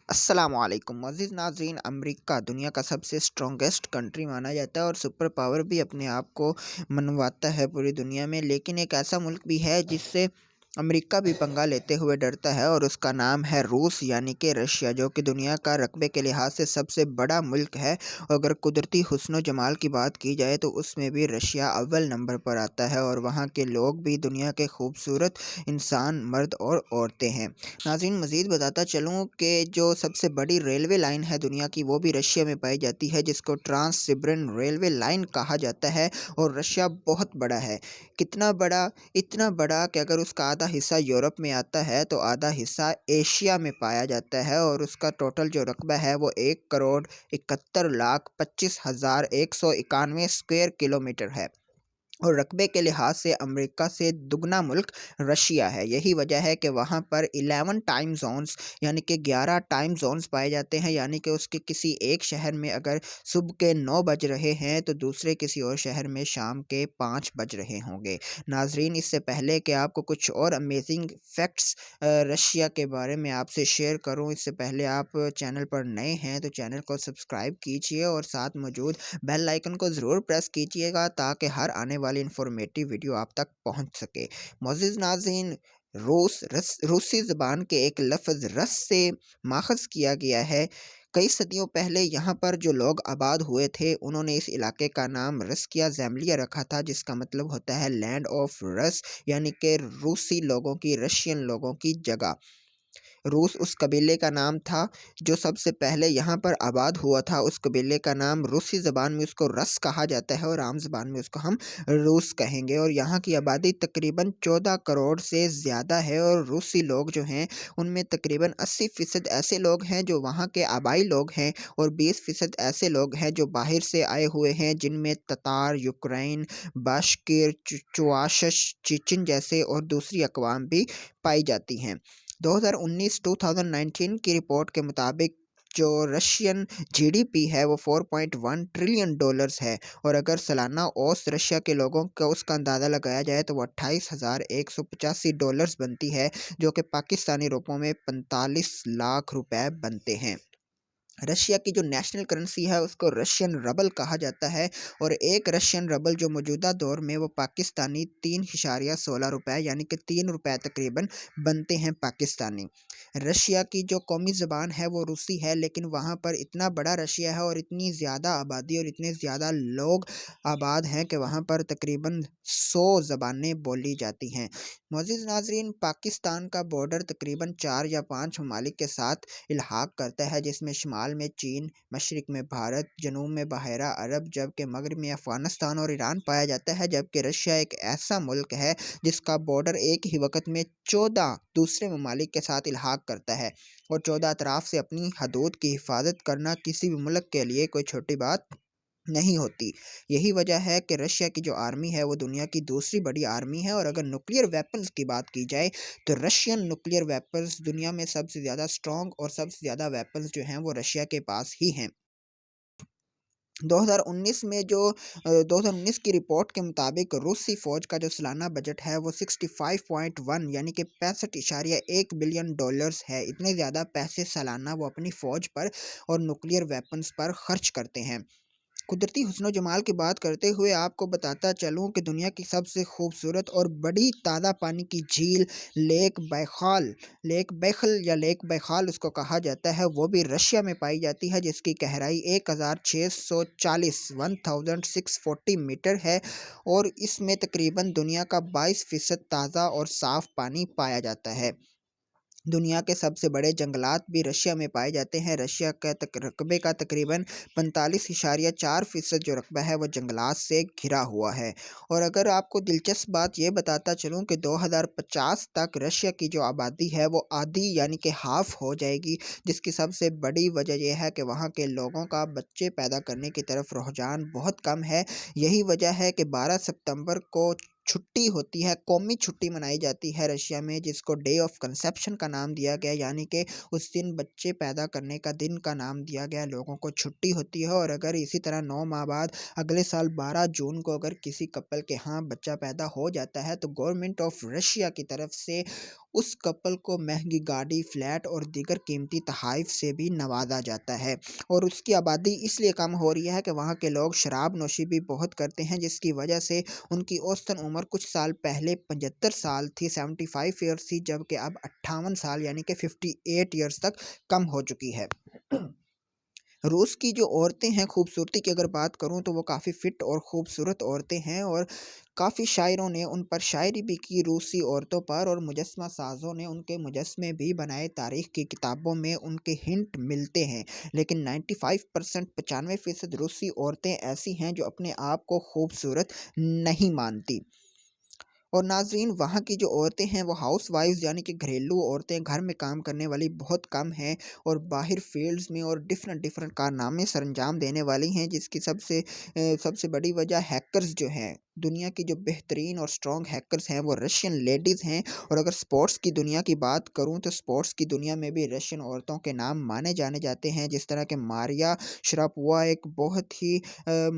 अस्सलामुअलैकुम मोअज़्ज़िज़ नाज़रीन। अमेरिका दुनिया का सबसे स्ट्रॉन्गेस्ट कंट्री माना जाता है और सुपर पावर भी अपने आप को मनवाता है पूरी दुनिया में। लेकिन एक ऐसा मुल्क भी है जिससे अमेरिका भी पंगा लेते हुए डरता है और उसका नाम है रूस यानी कि रशिया, जो कि दुनिया का रकबे के लिहाज से सबसे बड़ा मुल्क है। अगर कुदरती हुस्न जमाल की बात की जाए तो उसमें भी रशिया अव्वल नंबर पर आता है और वहाँ के लोग भी दुनिया के खूबसूरत इंसान, मर्द और औरतें हैं। नाज़रीन, मज़ीद बताता चलूँ कि जो सबसे बड़ी रेलवे लाइन है दुनिया की, वो भी रशिया में पाई जाती है, जिसको ट्रांस सिबरन रेलवे लाइन कहा जाता है। और रशिया बहुत बड़ा है। कितना बड़ा? इतना बड़ा कि अगर उसका आधा हिस्सा यूरोप में आता है तो आधा हिस्सा एशिया में पाया जाता है और उसका टोटल जो रकबा है वो 1,71,25,191 स्क्वायर किलोमीटर है। और रकबे के लिहाज से अमेरिका से दुगना मुल्क रशिया है। यही वजह है कि वहाँ पर 11 टाइम ज़ोन्स यानी कि 11 टाइम ज़ोन्स पाए जाते हैं। यानी कि उसके किसी एक शहर में अगर सुबह के 9 बज रहे हैं तो दूसरे किसी और शहर में शाम के 5 बज रहे होंगे। नाज़रीन, इससे पहले कि आपको कुछ और अमेजिंग फैक्ट्स रशिया के बारे में आपसे शेयर करूँ, इससे पहले आप चैनल पर नए हैं तो चैनल को सब्सक्राइब कीजिए और साथ मौजूद बेल आइकन को ज़रूर प्रेस कीजिएगा ताकि हर आने वाली इन्फॉर्मेटिव वीडियो आप तक पहुंच सके। मोअज़्ज़िज़ नाज़रीन, रूसी ज़बान के एक लफ्ज़ रस से माख़ज़ किया गया है। कई सदियों पहले यहाँ पर जो लोग आबाद हुए थे उन्होंने इस इलाके का नाम रस्किया ज़ैमलिया रखा था, जिसका मतलब होता है लैंड ऑफ रस, यानी कि रूसी लोगों की, रशियन लोगों की जगह। रूस उस कबीले का नाम था जो सबसे पहले यहाँ पर आबाद हुआ था। उस कबीले का नाम रूसी ज़बान में उसको रस कहा जाता है और आम ज़बान में उसको हम रूस कहेंगे। और यहाँ की आबादी तकरीबन 14 करोड़ से ज़्यादा है और रूसी लोग जो हैं उनमें तकरीबन 80% ऐसे लोग हैं जो वहाँ के आबाई लोग हैं और 20% ऐसे लोग हैं जो बाहर से आए हुए हैं, जिनमें ततार, यूक्रेन, बाश्किर, चुआशश, चेचन जैसे और दूसरी अक़वाम भी पाई जाती हैं। 2019 की रिपोर्ट के मुताबिक जो रशियन जीडीपी है वो 4.1 ट्रिलियन डॉलर्स है। और अगर सालाना औसत रशिया के लोगों का उसका अंदाज़ा लगाया जाए तो वो 28,185 डॉलर्स बनती है, जो कि पाकिस्तानी रुपयों में 45 लाख रुपए बनते हैं। रशिया की जो नेशनल करेंसी है उसको रशियन रबल कहा जाता है और एक रशियन रबल जो मौजूदा दौर में वो पाकिस्तानी 3.16 रुपये यानी कि 3 रुपये तकरीबन बनते हैं पाकिस्तानी। रशिया की जो कौमी ज़बान है वो रूसी है, लेकिन वहाँ पर इतना बड़ा रशिया है और इतनी ज़्यादा आबादी और इतने ज़्यादा लोग आबाद हैं कि वहाँ पर तकरीबन 100 ज़बानें बोली जाती हैं। मोअज़्ज़िज़ नाज़रीन, पाकिस्तान का बॉर्डर तकरीबन 4 या 5 ममालिक के साथ इल्हाक करता है, जिसमें शुमाल में चीन, मशरिक में भारत, जनूब में बहरा अरब, जबकि मगरब में अफ़गानिस्तान और ईरान पाया जाता है। जबकि रशिया एक ऐसा मुल्क है जिसका बॉर्डर एक ही वक्त में 14 दूसरे ममालिक के साथ इल्हाक करता है और 14 अतराफ से अपनी हदूद की हिफाजत करना किसी भी मुल्क के लिए कोई छोटी बात नहीं होती। यही वजह है कि रशिया की जो आर्मी है वो दुनिया की दूसरी बड़ी आर्मी है। और अगर न्यूक्लियर वेपन्स की बात की जाए तो रशियन न्यूक्लियर वेपन्स दुनिया में सबसे ज़्यादा स्ट्रॉन्ग और सबसे ज़्यादा वेपन्स जो हैं वो रशिया के पास ही हैं। 2019 में जो 2019 की रिपोर्ट के मुताबिक रूसी फ़ौज का जो सालाना बजट है वो 65.1 यानी कि 65.1 बिलियन डॉलर्स है। इतने ज़्यादा पैसे सालाना वो अपनी फ़ौज पर और न्यूक्लियर वेपन्स पर खर्च करते हैं। कुदरती हुस्न जमाल की बात करते हुए आपको बताता चलूँ कि दुनिया की सबसे खूबसूरत और बड़ी ताज़ा पानी की झील लेक बैखल या लेक बैखाल उसको कहा जाता है, वो भी रशिया में पाई जाती है, जिसकी गहराई 1640 मीटर है और इसमें तकरीबन दुनिया का 22% ताज़ा और साफ़ पानी पाया जाता है। दुनिया के सबसे बड़े जंगलात भी रशिया में पाए जाते हैं। रशिया का रकबे का तकरीबन 45.4% जो रकबा है वो जंगलात से घिरा हुआ है। और अगर आपको दिलचस्प बात ये बताता चलूँ कि 2050 तक रशिया की जो आबादी है वो आधी यानी कि हाफ हो जाएगी, जिसकी सबसे बड़ी वजह यह है कि वहाँ के लोगों का बच्चे पैदा करने की तरफ रुझान बहुत कम है। यही वजह है कि 12 सितंबर को छुट्टी होती है, कौमी छुट्टी मनाई जाती है रशिया में, जिसको डे ऑफ कंसेप्शन का नाम दिया गया, यानी कि उस दिन बच्चे पैदा करने का दिन का नाम दिया गया। लोगों को छुट्टी होती है और अगर इसी तरह 9 माह बाद अगले साल 12 जून को अगर किसी कपल के यहाँ बच्चा पैदा हो जाता है तो गवर्नमेंट ऑफ रशिया की तरफ से उस कपल को महंगी गाड़ी, फ्लैट और दीगर कीमती तोहफ़ से भी नवाजा जाता है। और उसकी आबादी इसलिए कम हो रही है कि वहाँ के लोग शराब नोशी भी बहुत करते हैं, जिसकी वजह से उनकी औसतन उम्र कुछ साल पहले 75 साल थी, 75 ईयर्स थी, जबकि अब 58 साल यानी कि 58 ईयर्स तक कम हो चुकी है। रूस की जो औरतें हैं, खूबसूरती की अगर बात करूँ तो वो काफ़ी फ़िट और ख़ूबसूरत औरतें हैं, और काफ़ी शायरों ने उन पर शायरी भी की रूसी औरतों पर, और मुजस्समा साज़ों ने उनके मुजस्समे भी बनाए। तारीख़ की किताबों में उनके हिंट मिलते हैं, लेकिन 95% 95% रूसी औरतें ऐसी हैं जो अपने आप को खूबसूरत नहीं मानती। और नाज़रीन, वहाँ की जो औरतें हैं वो हाउसवाइफ़्स यानी कि घरेलू औरतें, घर में काम करने वाली बहुत कम हैं, और बाहर फ़ील्ड्स में और डिफ़रेंट डिफ़रेंट कारनामे सरंजाम देने वाली हैं, जिसकी सबसे बड़ी वजह हैकर्स जो हैं, दुनिया की जो बेहतरीन और स्ट्रॉन्ग हैकर्स हैं वो रशियन लेडीज़ हैं। और अगर स्पोर्ट्स की दुनिया की बात करूँ तो स्पोर्ट्स की दुनिया में भी रशियन औरतों के नाम माने जाने जाते हैं, जिस तरह के मारिया शरापोवा एक बहुत ही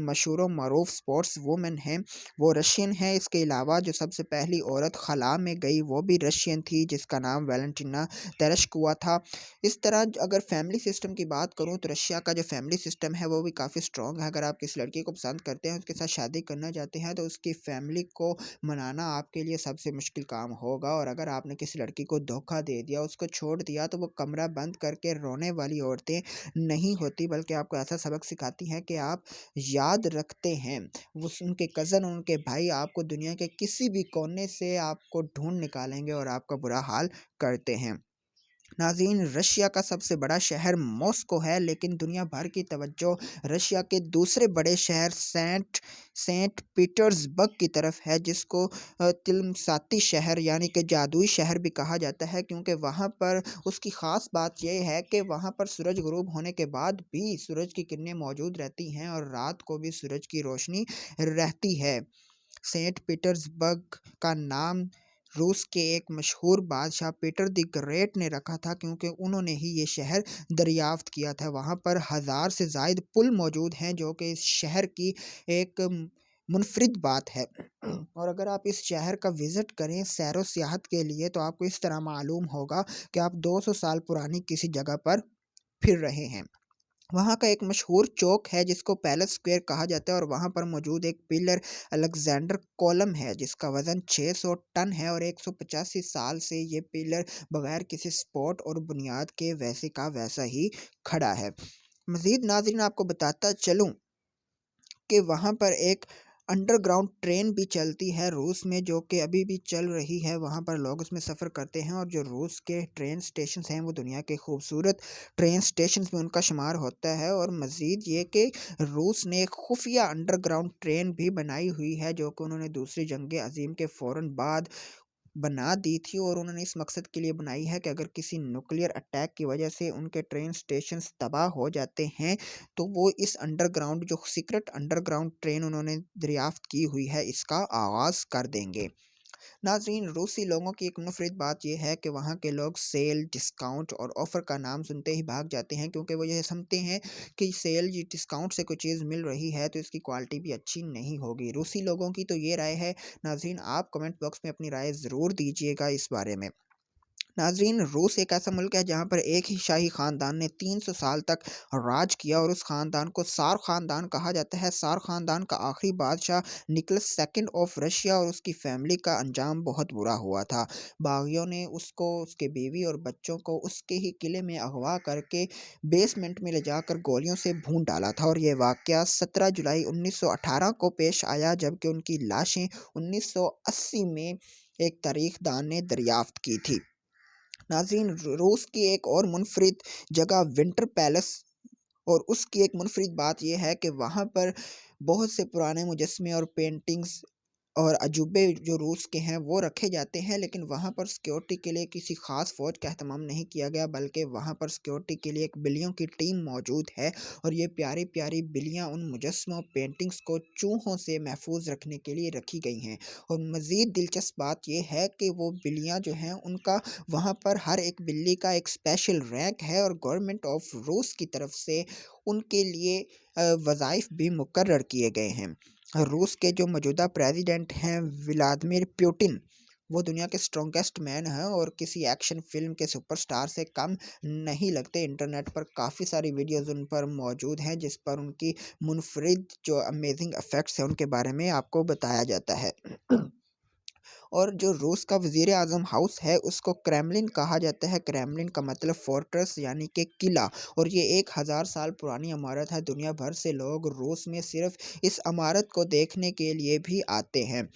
मशहूर और मरूफ स्पोर्ट्स वूमेन हैं, वो रशियन है। इसके अलावा जो सबसे पहली औरत खला में गई वो भी रशियन थी, जिसका नाम वैलेंटिना तेरेश्कोवा था। इस तरह अगर फैमिली सिस्टम की बात करूँ तो रशिया का जो फैमिली सिस्टम है वो भी काफ़ी स्ट्रॉन्ग है। अगर आप किसी लड़की को पसंद करते हैं, उसके साथ शादी करना चाहते हैं, तो उसकी फैमिली को मनाना आपके लिए सबसे मुश्किल काम होगा। और अगर आपने किसी लड़की को धोखा दे दिया, उसको छोड़ दिया, तो वो कमरा बंद करके रोने वाली औरतें नहीं होती, बल्कि आपको ऐसा सबक सिखाती हैं कि आप याद रखते हैं, वो उनके कज़न, उनके भाई आपको दुनिया के किसी भी कोने से आपको ढूँढ निकालेंगे और आपका बुरा हाल करते हैं। नाज़रीन, रशिया का सबसे बड़ा शहर मॉस्को है, लेकिन दुनिया भर की तवज्जो रशिया के दूसरे बड़े शहर सेंट सेंट पीटर्सबर्ग की तरफ है, जिसको तिलमसाती शहर यानी कि जादुई शहर भी कहा जाता है, क्योंकि वहाँ पर उसकी ख़ास बात ये है कि वहाँ पर सूरज ग़ुरूब होने के बाद भी सूरज की किरणें मौजूद रहती हैं, और रात को भी सूरज की रोशनी रहती है। सेंट पीटर्सबर्ग का नाम रूस के एक मशहूर बादशाह पीटर द ग्रेट ने रखा था, क्योंकि उन्होंने ही ये शहर दरियाफ्त किया था। वहाँ पर 1000 से ज़ायद पुल मौजूद हैं, जो कि इस शहर की एक मुनफरिद बात है। और अगर आप इस शहर का विज़िट करें सैरो सियाहत के लिए, तो आपको इस तरह मालूम होगा कि आप 200 साल पुरानी किसी जगह पर फिर रहे हैं। वहाँ का एक मशहूर चौक है जिसको पैलेस स्क्वायर कहा जाता है, और वहाँ पर मौजूद एक पिलर अलेक्जेंडर कॉलम है, जिसका वज़न 600 टन है, और 185 साल से ये पिलर बगैर किसी सपोर्ट और बुनियाद के वैसे का वैसा ही खड़ा है। मज़ीद नाज़रीन, आपको बताता चलूँ कि वहाँ पर एक अंडरग्राउंड ट्रेन भी चलती है रूस में, जो कि अभी भी चल रही है। वहाँ पर लोग उसमें सफ़र करते हैं, और जो रूस के ट्रेन स्टेशंस हैं वो दुनिया के खूबसूरत ट्रेन स्टेशंस में उनका शुमार होता है। और मज़ीद ये कि रूस ने एक खुफिया अंडरग्राउंड ट्रेन भी बनाई हुई है, जो कि उन्होंने दूसरी जंग अज़ीम के फ़ौरन बाद बना दी थी, और उन्होंने इस मकसद के लिए बनाई है कि अगर किसी न्यूक्लियर अटैक की वजह से उनके ट्रेन स्टेशंस तबाह हो जाते हैं, तो वो इस अंडरग्राउंड जो सीक्रेट अंडरग्राउंड ट्रेन उन्होंने दरियाफ्त की हुई है, इसका आगाज़ कर देंगे। नाज़रीन, रूसी लोगों की एक मुफ़रिद बात ये है कि वहाँ के लोग सेल, डिस्काउंट और ऑफ़र का नाम सुनते ही भाग जाते हैं, क्योंकि वो ये समझते हैं कि सेल या डिस्काउंट से कोई चीज़ मिल रही है तो इसकी क्वालिटी भी अच्छी नहीं होगी। रूसी लोगों की तो ये राय है। नाज़रीन, आप कमेंट बॉक्स में अपनी राय ज़रूर दीजिएगा इस बारे में। नाज़रीन, रूस एक ऐसा मुल्क है जहाँ पर एक ही शाही ख़ानदान ने 300 साल तक राज किया, और उस ख़ानदान को सार ख़ानदान कहा जाता है। सार ख़ानदान का आखिरी बादशाह निकोलस सेकंड ऑफ रशिया और उसकी फ़ैमिली का अंजाम बहुत बुरा हुआ था। बागियों ने उसको, उसके बीवी और बच्चों को उसके ही किले में अगवा करके बेसमेंट में ले जाकर गोलियों से भून डाला था, और ये वाक़या 17 जुलाई 1918 को पेश आया, जबकि उनकी लाशें 1980 में एक तारीख़दान ने दरियाफ्त की थी। नाज़रीन, रूस की एक और मुनफरिद जगह विंटर पैलेस, और उसकी एक मुनफरिद बात ये है कि वहाँ पर बहुत से पुराने मुजस्मे और पेंटिंग्स और अजूबे जो रूस के हैं वो रखे जाते हैं, लेकिन वहाँ पर सिक्योरिटी के लिए किसी ख़ास फ़ौज का एहतमाम नहीं किया गया, बल्कि वहाँ पर सिक्योरिटी के लिए एक बिल्लियों की टीम मौजूद है, और ये प्यारी प्यारी बिल्लियाँ उन मुजस्मों पेंटिंग्स को चूहों से महफूज रखने के लिए रखी गई हैं। और मज़ीद दिलचस्प बात यह है कि वो बिल्लियाँ जो हैं उनका वहाँ पर हर एक बिल्ली का एक स्पेशल रैंक है, और गवर्नमेंट ऑफ रूस की तरफ से उनके लिए वज़ाइफ भी मुकर्रर किए गए हैं। रूस के जो मौजूदा प्रेसिडेंट हैं व्लादिमीर पुतिन, वो दुनिया के स्ट्रॉन्गेस्ट मैन हैं और किसी एक्शन फ़िल्म के सुपरस्टार से कम नहीं लगते। इंटरनेट पर काफ़ी सारी वीडियोज़ उन पर मौजूद हैं, जिस पर उनकी मुनफ़रिद जो अमेज़िंग इफ़ेक्ट्स हैं, उनके बारे में आपको बताया जाता है। और जो रूस का वज़ीर-ए-आज़म हाउस है, उसको क्रेमलिन कहा जाता है। क्रेमलिन का मतलब फ़ोर्ट्रेस यानी कि किला, और ये 1000 साल पुरानी इमारत है। दुनिया भर से लोग रूस में सिर्फ़ इस इमारत को देखने के लिए भी आते हैं।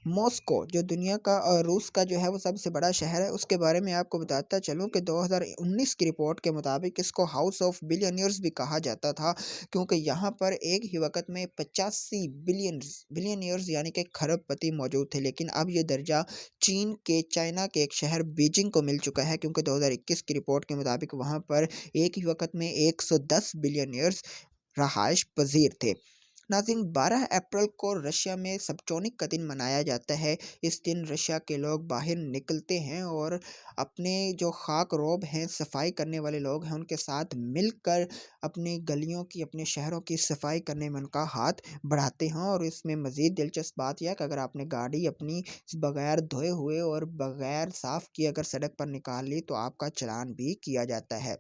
मॉस्को जो दुनिया का रूस का जो है वो सबसे बड़ा शहर है, उसके बारे में आपको बताता चलूँ कि 2019 की रिपोर्ट के मुताबिक इसको हाउस ऑफ बिलियनियर्स भी कहा जाता था, क्योंकि यहाँ पर एक ही वक़्त में 85 बिलियनियर्स यानी कि खरबपति मौजूद थे। लेकिन अब ये दर्जा चीन के चाइना के एक शहर बीजिंग को मिल चुका है, क्योंकि 2021 की रिपोर्ट के मुताबिक वहाँ पर एक ही वक़्त में 110 बिलियनियर्स रहायश पज़ीर थे। नाज़रीन, 12 अप्रैल को रशिया में सबचोनिक का दिन मनाया जाता है। इस दिन रशिया के लोग बाहर निकलते हैं और अपने जो खाक-रोब हैं, सफाई करने वाले लोग हैं, उनके साथ मिलकर अपनी गलियों की, अपने शहरों की सफाई करने में उनका हाथ बढ़ाते हैं। और इसमें मज़ीद दिलचस्प बात यह है कि अगर आपने गाड़ी अपनी बगैर धोए हुए और बगैर साफ़ किए अगर सड़क पर निकाल ली, तो आपका चालान भी किया जाता है।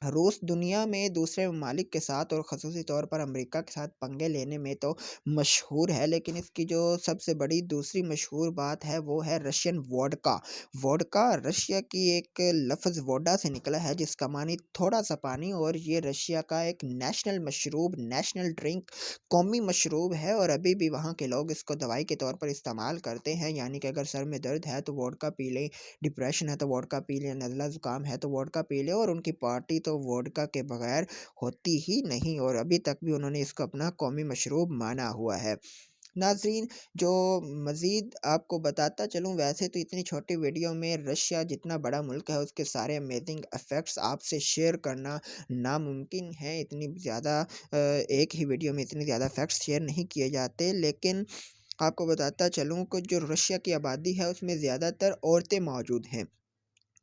रूस दुनिया में दूसरे ममालिक के साथ और ख़ुसूसी तौर पर अमेरिका के साथ पंगे लेने में तो मशहूर है, लेकिन इसकी जो सबसे बड़ी दूसरी मशहूर बात है वो है रशियन वोडका। वोडका रशिया की एक लफ्ज़ वोडा से निकला है, जिसका मानी थोड़ा सा पानी, और ये रशिया का एक नेशनल मशरूब, नेशनल ड्रिंक, कौमी मशरूब है। और अभी भी वहाँ के लोग इसको दवाई के तौर पर इस्तेमाल करते हैं, यानी कि अगर सर में दर्द है तो वोडका पी लें, डिप्रेशन है तो वोडका पी लें, नज़ला ज़ुकाम है तो वोडका पी लें। और उनकी पार्टी तो वोडका के बगैर होती ही नहीं, और अभी तक भी उन्होंने इसको अपना कौमी मशरूब माना हुआ है। नाज़रीन, जो मज़ीद आपको बताता चलूँ, वैसे तो इतनी छोटी वीडियो में रशिया जितना बड़ा मुल्क है उसके सारे अमेजिंग इफ़ेक्ट्स आपसे शेयर करना नामुमकिन है। इतनी ज़्यादा एक ही वीडियो में इतने ज़्यादा फैक्ट्स शेयर नहीं किए जाते, लेकिन आपको बताता चलूँ कि जो रशिया की आबादी है उसमें ज़्यादातर औरतें मौजूद हैं,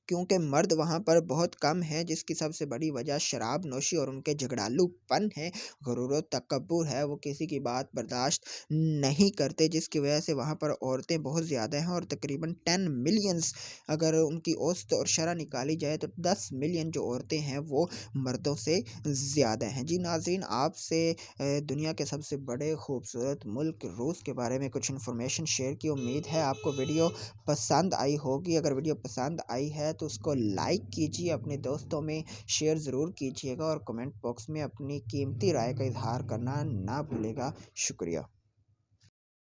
क्योंकि मर्द वहाँ पर बहुत कम हैं, जिसकी सबसे बड़ी वजह शराब नोशी और उनके झगड़ालूपन है, गुरूर और तकब्बुर है। वो किसी की बात बर्दाश्त नहीं करते, जिसकी वजह से वहाँ पर औरतें बहुत ज़्यादा हैं। और तकरीबन 10 मिलियंस अगर उनकी औसत और शरह निकाली जाए तो 10 मिलियन जो औरतें हैं वो मर्दों से ज़्यादा हैं। जी नाज़रीन, आपसे दुनिया के सबसे बड़े खूबसूरत मुल्क रूस के बारे में कुछ इन्फॉर्मेशन शेयर की। उम्मीद है आपको वीडियो पसंद आई होगी। अगर वीडियो पसंद आई है तो उसको लाइक कीजिए, अपने दोस्तों में शेयर ज़रूर कीजिएगा, और कमेंट बॉक्स में अपनी कीमती राय का इज़हार करना ना भूलिएगा। शुक्रिया।